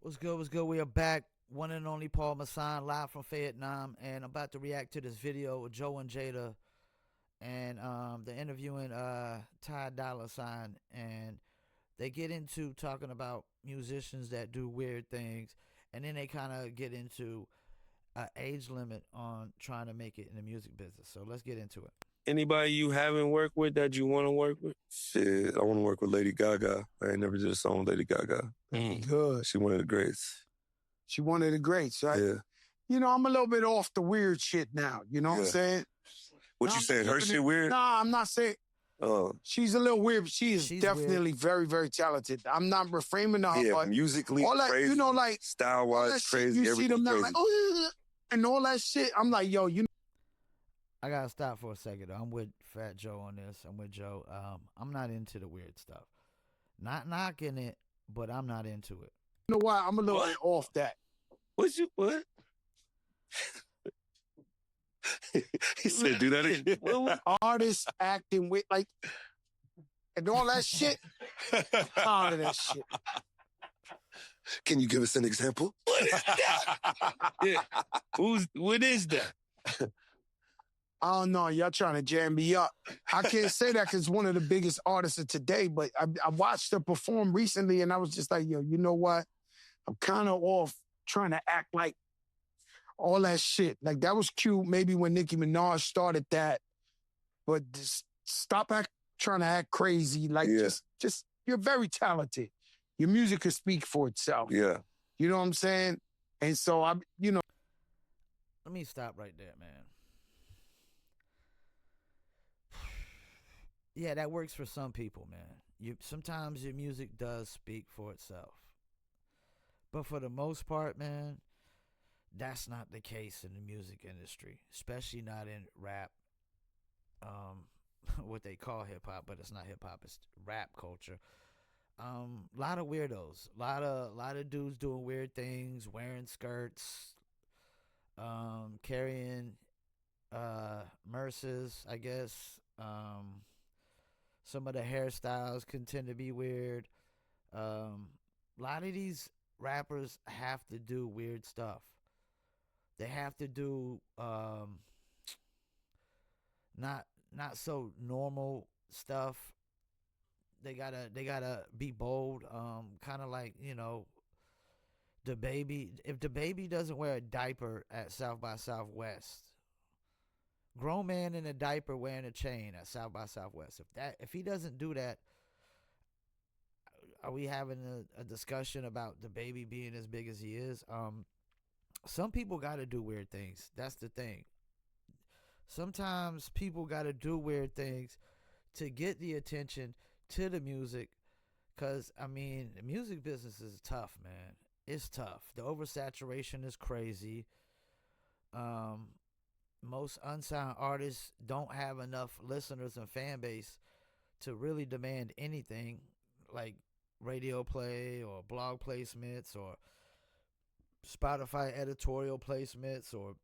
What's good? What's good? We are back. One and only Paul Masson, live from Fayettenam, and I'm about to react to this video with Joe and Jada, and they're interviewing Ty Dolla Sign, and they get into talking about musicians that do weird things, and then they kind of get into an age limit on trying to make it in the music business. So let's get into it. Anybody you haven't worked with that you want to work with? Shit, I want to work with Lady Gaga. I ain't never did a song with Lady Gaga. Good. She one of the greats. She one of the greats, right? Yeah. You know, I'm a little bit off the weird shit now. You know what I'm Yeah. saying? What No, you I'm saying? Her keeping shit it- weird? Nah, I'm not saying. Oh, She's a little weird, but she's She's definitely very, very talented. I'm not reframing her, yeah. but Musically, all that, crazy. you know, like, all style-wise, that shit, crazy. you see everything them now, crazy. like, oh, and all that shit. I'm like, yo, you know. I gotta stop for a second. I'm with Fat Joe on this. I'm with Joe. I'm not into the weird stuff. Not knocking it, but I'm not into it. You know why? I'm a little What? bit off that. What? He said, "Do that again." Artists acting with, like, and all that shit. All of that shit. Can you give us an example? Yeah. What is that? I don't know. Y'all trying to jam me up. I can't say that because one of the biggest artists of today, but I watched her perform recently and I was just like, yo, you know what? I'm kind of off trying to act like all that shit. Like, that was cute maybe when Nicki Minaj started that, but just stop trying to act crazy. Like, Yeah. just, you're very talented. Your music could speak for itself. Yeah. You know what I'm saying? And so, you know. Let me stop right there, man. Yeah, that works for some people, man. Sometimes your music does speak for itself. But for the most part, man, that's not the case in the music industry, especially not in rap, what they call hip-hop, but it's not hip-hop, it's rap culture. A lot of weirdos, a lot of dudes doing weird things, wearing skirts, carrying Merces, I guess. Some of the hairstyles can tend to be weird. A lot of these rappers have to do weird stuff. They have to do not so normal stuff. They gotta be bold. Kind of like, you know, the baby. If the baby doesn't wear a diaper at South by Southwest, grown man in a diaper wearing a chain at South by Southwest. If he doesn't do that, are we having a discussion about the baby being as big as he is? Some people got to do weird things. That's the thing. Sometimes people got to do weird things to get the attention to the music. Because, I mean, the music business is tough, man. It's tough. The oversaturation is crazy. Most unsigned artists don't have enough listeners and fan base to really demand anything like radio play or blog placements or Spotify editorial placements or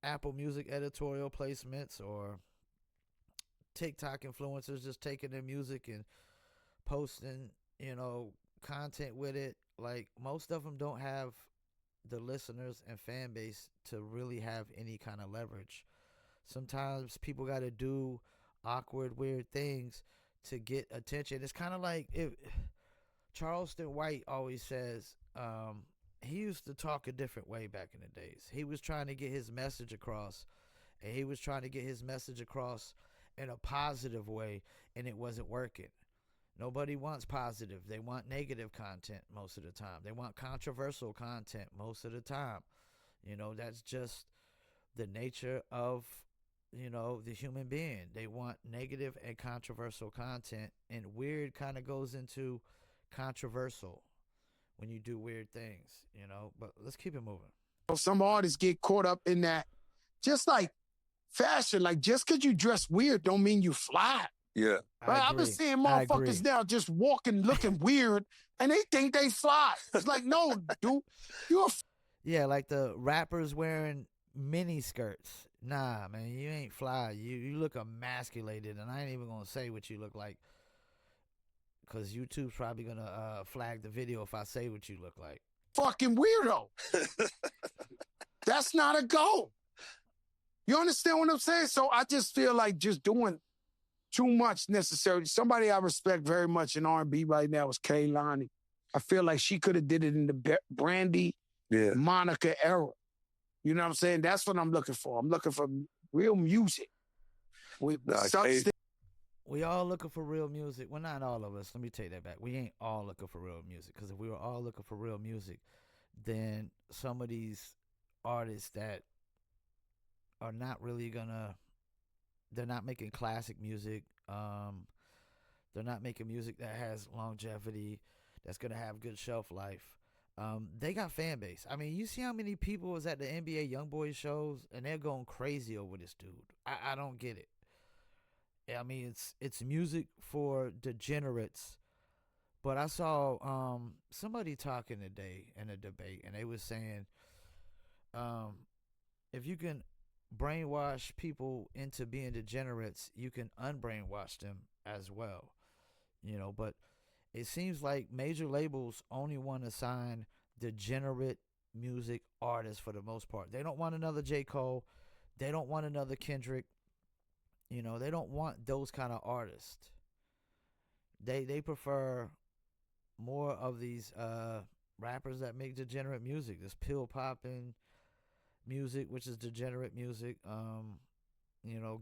Apple Music editorial placements or TikTok influencers just taking their music and posting, you know, content with it. Like, most of them don't have the listeners and fan base to really have any kind of leverage. Sometimes people got to do awkward, weird things to get attention. It's kind of like Charleston White always says, he used to talk a different way back in the days. He was trying to get his message across, and he was trying to get his message across in a positive way, and it wasn't working. Nobody wants positive. They want negative content most of the time. They want controversial content most of the time. You know, that's just the nature of, you know, the human being. They want negative and controversial content, and weird kind of goes into controversial when you do weird things, you know. But let's keep it moving. Some artists get caught up in that, just like fashion. Like, just because you dress weird don't mean you fly. Yeah. Right? I've been seeing motherfuckers now just walking, looking weird, and they think they fly. It's like, no, dude, you're Yeah, like the rappers wearing mini skirts. Nah, man, you ain't fly. You look emasculated, and I ain't even gonna say what you look like, because YouTube's probably gonna flag the video if I say what you look like. fucking weirdo. That's not a go. You understand what I'm saying? So I just feel like just doing too much necessarily. Somebody I respect very much in R&B right now is Kehlani. I feel like she could have did it in the Brandy, Monica era. You know what I'm saying? That's what I'm looking for. I'm looking for real music. We all looking for real music. Well, not all of us. Let me take that back. We ain't all looking for real music. Because if we were all looking for real music, then some of these artists that are not really gonna, they're not making classic music. They're not making music that has longevity, that's gonna have good shelf life. They got fan base. I mean, you see how many people was at the NBA YoungBoy shows, and they're going crazy over this dude. I don't get it. I mean, it's music for degenerates. But I saw somebody talking today in a debate, and they was saying, if you can brainwash people into being degenerates, you can unbrainwash them as well. But it seems like major labels only want to sign degenerate music artists for the most part. They don't want another J. Cole. They don't want another Kendrick. They don't want those kind of artists. They prefer more of these rappers that make degenerate music. This pill popping music, which is degenerate music.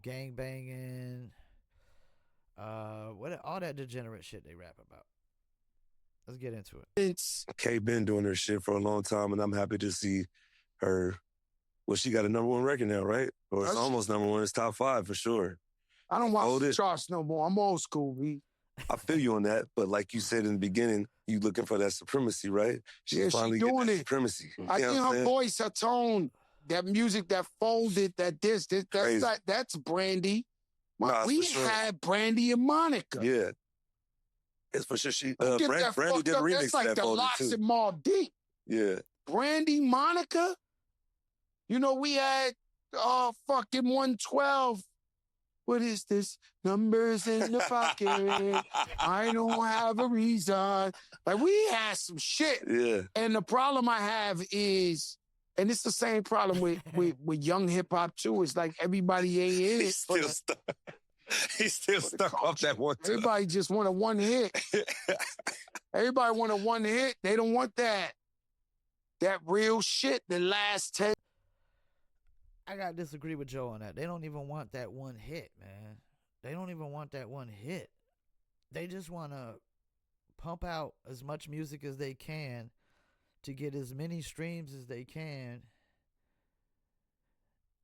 Gang banging. What all that degenerate shit they rap about. Let's get into it. It's Kay been doing her shit for a long time, and I'm happy to see her. Well, she got a #1 record now, right? Or it's almost #1. It's top 5 for sure. I don't watch the charts no more. I'm old school, B. I feel you on that, but like you said in the beginning, you looking for that supremacy, right? She's finally doing it. Supremacy. I think her voice, her tone, that music, that folded, that's Brandy. We had Brandy and Monica. Yeah. It's for sure. Brandy did a remix that's like that the Locks and Mobb Deep. Yeah. Brandy, Monica. We had fucking 112. What is this? Numbers in the pocket. I don't have a reason. Like, we had some shit. Yeah. And the problem I have is, and it's the same problem with young hip hop too. It's like everybody ain't in it. He's still stuck off that one. Everybody just want a one hit. Everybody want a one hit. They don't want that real shit. The last 10. I gotta disagree with Joe on that. They don't even want that one hit, man. They don't even want that one hit. They just want to pump out as much music as they can to get as many streams as they can.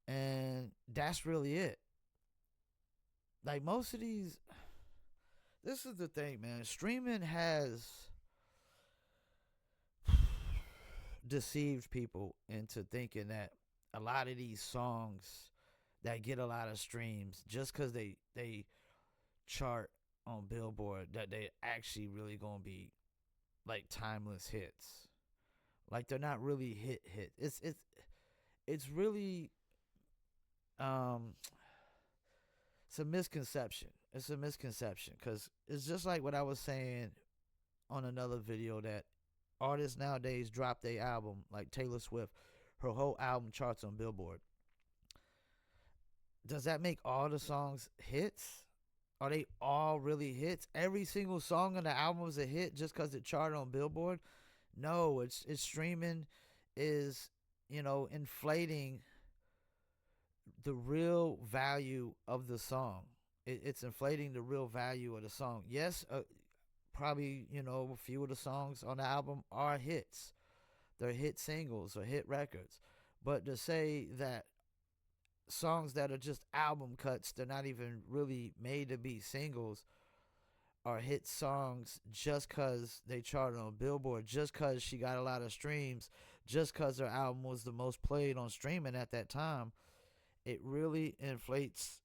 And that's really it. Like, most of these, this is the thing, man. Streaming has deceived people into thinking that a lot of these songs that get a lot of streams, just because they chart on Billboard, that they actually really gonna be like timeless hits. Like, they're not really hit. It's really it's a misconception. It's a misconception, because it's just like what I was saying on another video, that artists nowadays drop their album, like Taylor Swift. Her whole album charts on Billboard. Does that make all the songs hits? Are they all really hits? Every single song on the album is a hit just because it charted on Billboard? No, it's streaming is, inflating the real value of the song. It's inflating the real value of the song. Yes, probably, a few of the songs on the album are hits. They're hit singles or hit records. But to say that songs that are just album cuts, they're not even really made to be singles, are hit songs just because they charted on Billboard, just because she got a lot of streams, just because her album was the most played on streaming at that time, it really inflates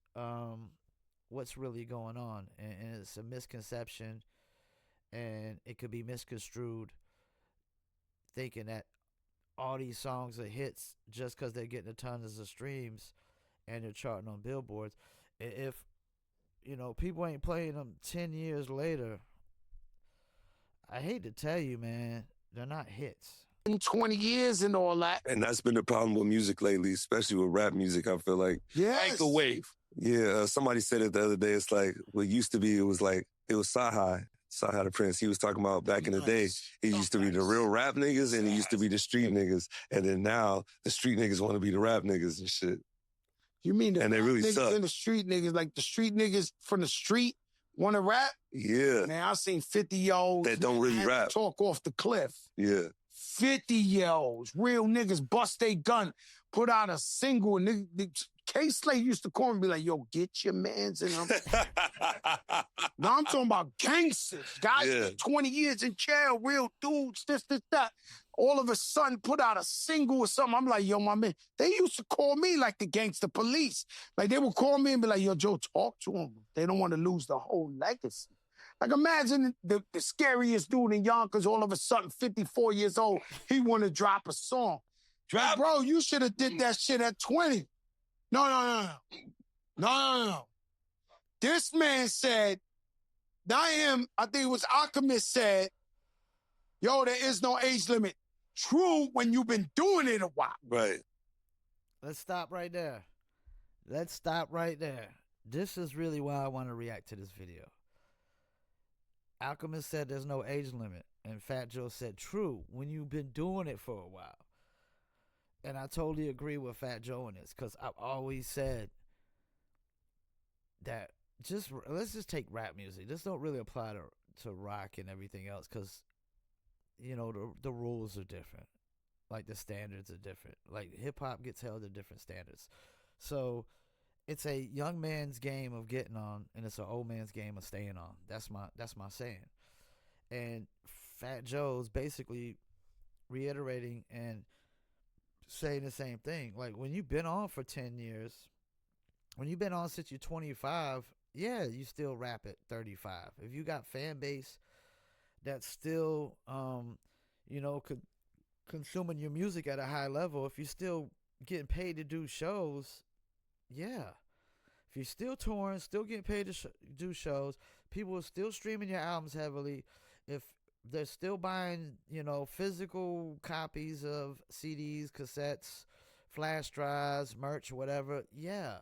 what's really going on. And it's a misconception, and it could be misconstrued thinking that all these songs are hits just because they're getting a ton of streams and they're charting on billboards. If people ain't playing them 10 years later, I hate to tell you, man, they're not hits. in 20 years and all that. And that's been the problem with music lately, especially with rap music. I feel like, Yes. Microwave. yeah, somebody said it the other day. It's like what used to be. It was Sahai the Prince. He was talking about back in the day. He used to be the real rap niggas, and he used to be the street niggas. And then now the street niggas want to be the rap niggas and shit. You mean the And they really niggas suck. and the street niggas, like the street niggas from the street want to rap? Yeah, Man, I seen 50-year-olds that don't really rap. talk off the cliff. Yeah. 50-year-olds, real niggas bust they gun, put out a single, and K-Slate used to call and be like, yo, get your mans in them. Now I'm talking about gangsters, guys, Yeah. 20 years in jail, real dudes, this, that. All of a sudden put out a single or something. I'm like, yo, my man, they used to call me like the gangster police. Like they would call me and be like, yo, Joe, talk to them. They don't want to lose the whole legacy. Like imagine the scariest dude in Yonkers all of a sudden, 54 years old, he want to drop a song. Like, bro, you should have did that shit at 20. No. This man said, I think it was Alchemist said, yo, there is no age limit. True when you've been doing it a while. Right. Let's stop right there. This is really why I want to react to this video. Alchemist said there's no age limit. And Fat Joe said, true, when you've been doing it for a while. And I totally agree with Fat Joe in this, because I've always said that let's just take rap music. This don't really apply to rock and everything else, because, you know, the rules are different. Like, the standards are different. Like, hip-hop gets held to different standards. So it's a young man's game of getting on, and it's an old man's game of staying on. That's my saying. And Fat Joe's basically reiterating and saying the same thing. Like, when you've been on for 10 years, when you've been on since you're 25, yeah, you still rap at 35. If you got fan base that's still, consuming your music at a high level, if you're still getting paid to do shows, yeah. If you're still touring, still getting paid to do shows, people are still streaming your albums heavily. If they're still buying, physical copies of CDs, cassettes, flash drives, merch, whatever, yeah,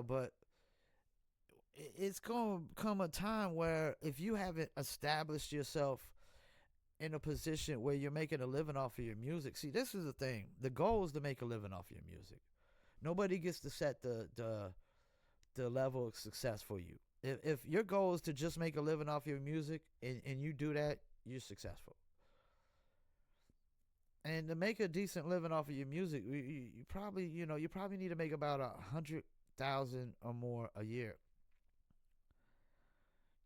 but it's going to come a time where if you haven't established yourself in a position where you're making a living off of your music. See, this is the thing. The goal is to make a living off your music. Nobody gets to set the level of success for you. If your goal is to just make a living off your music and you do that, you're successful. And to make a decent living off of your music, you probably need to make about $100,000 or more a year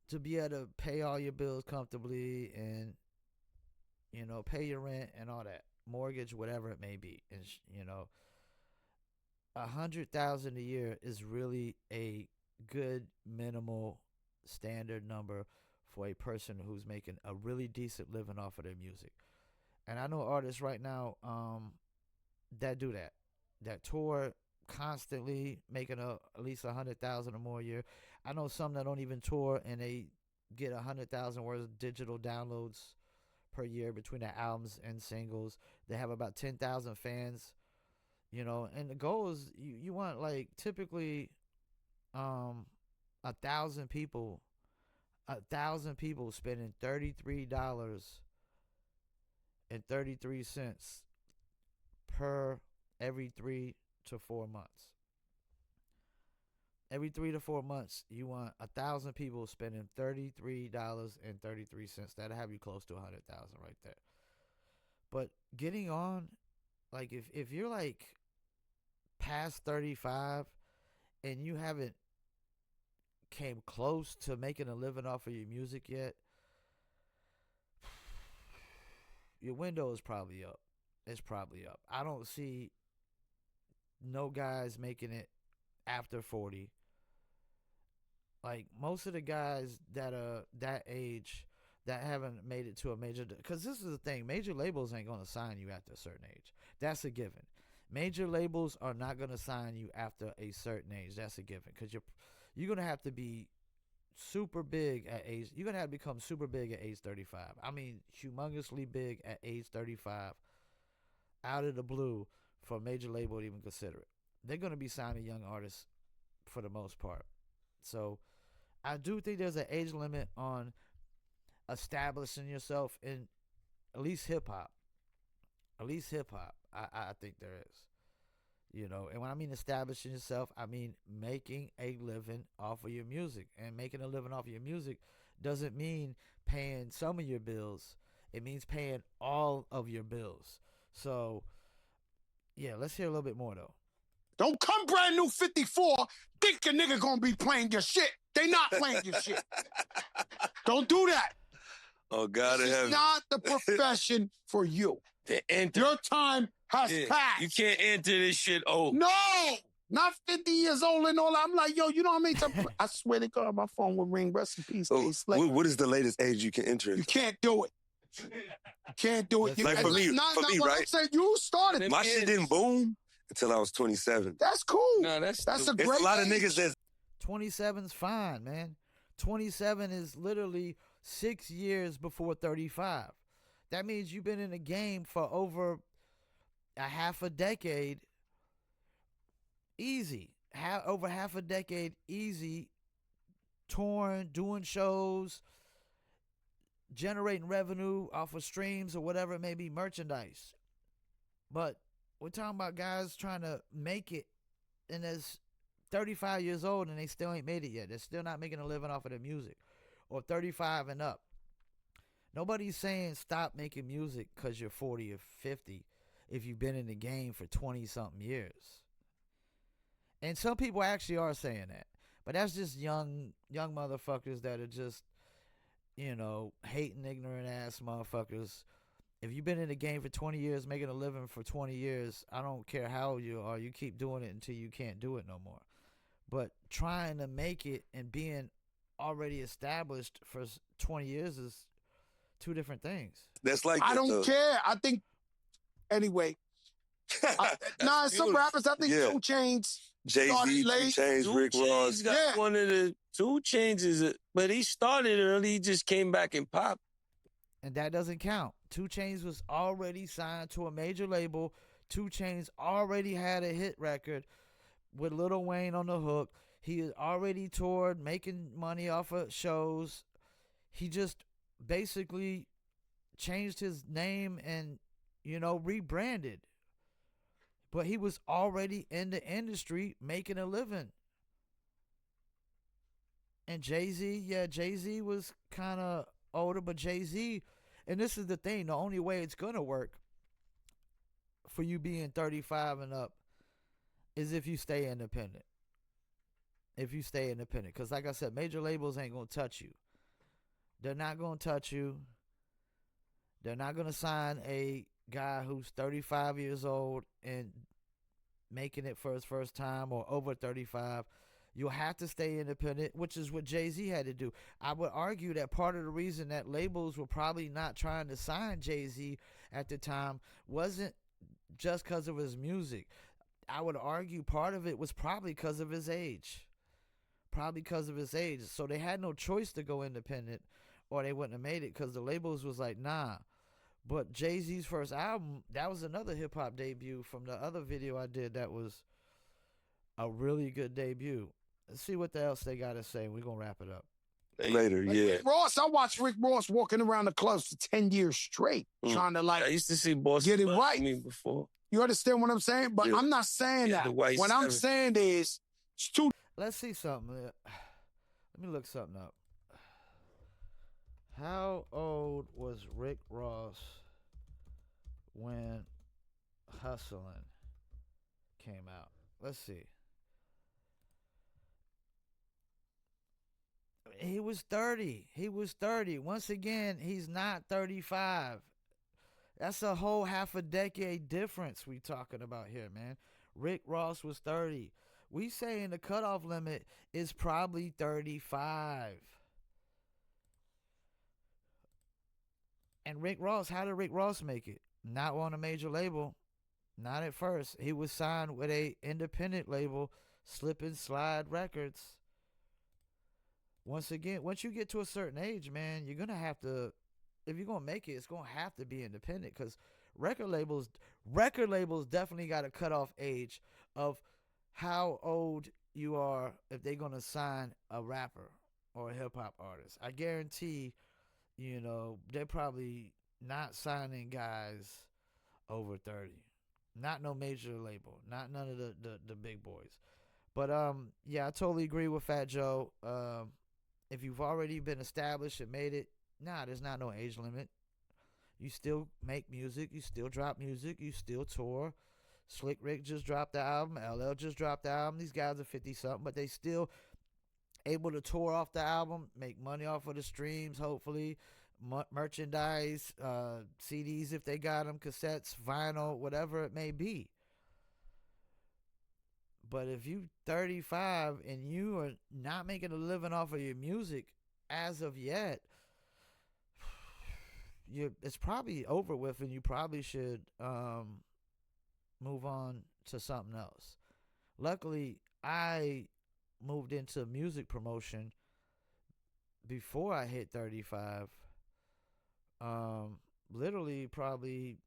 to be able to pay all your bills comfortably and pay your rent and all that, mortgage, whatever it may be. And $100,000 a year is really a good minimal standard number for a person who's making a really decent living off of their music. And I know artists right now that do that tour constantly, making at least $100,000 or more a year. I know some that don't even tour and they get 100,000 worth of digital downloads per year between their albums and singles. They have about 10,000 fans, and the goal is you want, like, typically 1,000 people spending $33.33 per every 3 to 4 months. Every 3 to 4 months, you want 1,000 people spending $33.33. That'll have you close to 100,000 right there. But getting on, like, if you're like past 35 and you haven't came close to making a living off of your music yet, your window is probably up. It's probably up. I don't see no guys making it after 40. Like, most of the guys that are that age that haven't made it to a major, because this is the thing, major labels ain't going to sign you after a certain age. That's a given. Major labels are not going to sign you after a certain age. That's a given, because you're going to have to be super big at age. You're gonna have to become super big at age 35. I mean, humongously big at age 35, out of the blue, for a major label to even consider it. They're gonna be signing young artists for the most part. So I do think there's an age limit on establishing yourself in at least hip hop. At least hip hop. I think there is. And when I mean establishing yourself, I mean making a living off of your music. And making a living off of your music doesn't mean paying some of your bills. It means paying all of your bills. So, yeah, let's hear a little bit more, though. Don't come brand new 54, think a nigga gonna be playing your shit. They not playing your shit. Don't do that. Oh, God This in is heaven. not the profession for you. Your time has passed. You can't enter this shit old. No, not 50 years old and all. I'm like, yo, you know how many times? I swear to God, my phone will ring. Rest in peace, Oh, Case Slade. what is the latest age you can enter? You can't do it. You can't do it. Like for me, what right? I'm saying, you started. My shit didn't boom until I was 27. That's cool. No, that's a great It's a lot of age. niggas that's 27's fine, man. 27 is literally 6 years before 35. That means you've been in the game for over a half a decade. Easy. Over half a decade, easy. Touring, doing shows, generating revenue off of streams or whatever it may be, merchandise. But we're talking about guys trying to make it, and there's 35 years old and they still ain't made it yet. They're still not making a living off of their music. Or 35 and up. Nobody's saying stop making music because you're 40 or 50 if you've been in the game for 20-something years. And some people actually are saying that. But that's just young motherfuckers that are just, hating ignorant ass motherfuckers. If you've been in the game for 20 years, making a living for 20 years, I don't care how old you are, you keep doing it until you can't do it no more. But trying to make it and being already established for 20 years is two different things. That's like I don't care. I think, anyway. Some rappers, I think 2 Chainz. Jay-Z, 2 Chainz, Rick Ross. Got one of the 2 Chainz, but he started early. He just came back and popped. And that doesn't count. 2 Chainz was already signed to a major label. 2 Chainz already had a hit record with Lil Wayne on the hook. He had already toured, making money off of shows. He just basically changed his name and, rebranded. But he was already in the industry making a living. And Jay-Z was kind of older, but Jay-Z, and this is the thing, the only way it's going to work for you being 35 and up is if you stay independent. If you stay independent. Because like I said, major labels ain't going to touch you. They're not going to touch you. They're not going to sign a guy who's 35 years old and making it for his first time or over 35. You'll have to stay independent, which is what Jay-Z had to do. I would argue that part of the reason that labels were probably not trying to sign Jay-Z at the time wasn't just because of his music. I would argue part of it was probably because of his age. So they had no choice to go independent or they wouldn't have made it because the labels was like, nah. But Jay-Z's first album, that was another hip-hop debut from the other video I did that was a really good debut. Let's see what else they got to say. We're going to wrap it up. Later, yeah. Rick Ross, I watched Rick Ross walking around the clubs for 10 years straight, trying to I used to see Boss get it right. Me before. You understand what I'm saying? But I'm not saying that. What I'm saying is, it's too. Let's see something. Let me look something up. How old was Rick Ross when Hustlin' came out? Let's see. He was 30. Once again, he's not 35. That's a whole half a decade difference we talking about here, man. Rick Ross was 30. We saying the cutoff limit is probably 35. And Rick Ross, how did Rick Ross make it? Not on a major label. Not at first. He was signed with a independent label, Slip and Slide Records. once again, once you get to a certain age, man, you're gonna have to, if you're gonna make it, it's gonna have to be independent, because record labels record labels definitely got a cutoff age of how old you are if they're gonna sign a rapper or a hip hop artist. I guarantee, they're probably not signing guys over 30. Not no major label. Not none of the big boys. But yeah, I totally agree with Fat Joe. If you've already been established and made it, nah, there's not no age limit. You still make music, you still drop music, you still tour. Slick Rick just dropped the album, LL just dropped the album. These guys are 50 something, but they still able to tour off the album, make money off of the streams, hopefully, merchandise, CDs if they got them, cassettes, vinyl, whatever it may be. But if you 35 and you are not making a living off of your music as of yet, it's probably over with, and you probably should move on to something else. Luckily, I moved into music promotion before I hit 35. Literally, probably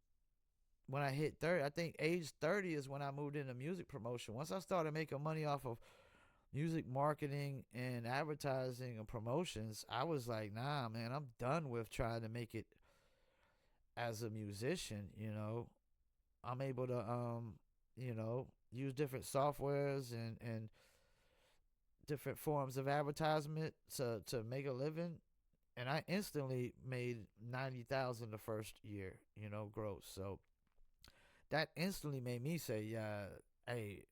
when I hit 30, I think age 30 is when I moved into music promotion. Once I started making money off of music marketing and advertising and promotions, I was like, nah, man, I'm done with trying to make it as a musician. I'm able to use different softwares and different forms of advertisement to make a living, and I instantly made 90,000 the first year, gross. So that instantly made me say, yeah, hey,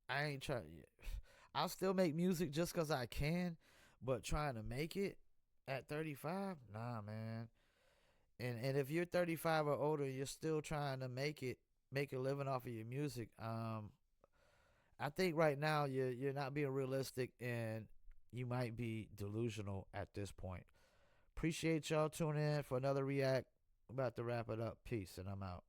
I ain't trying. I'll still make music just cause I can, but trying to make it at 35, nah, man. And if you're 35 or older, you're still trying to make a living off of your music. I think right now you're not being realistic, and you might be delusional at this point. Appreciate y'all tuning in for another react. About to wrap it up. Peace, and I'm out.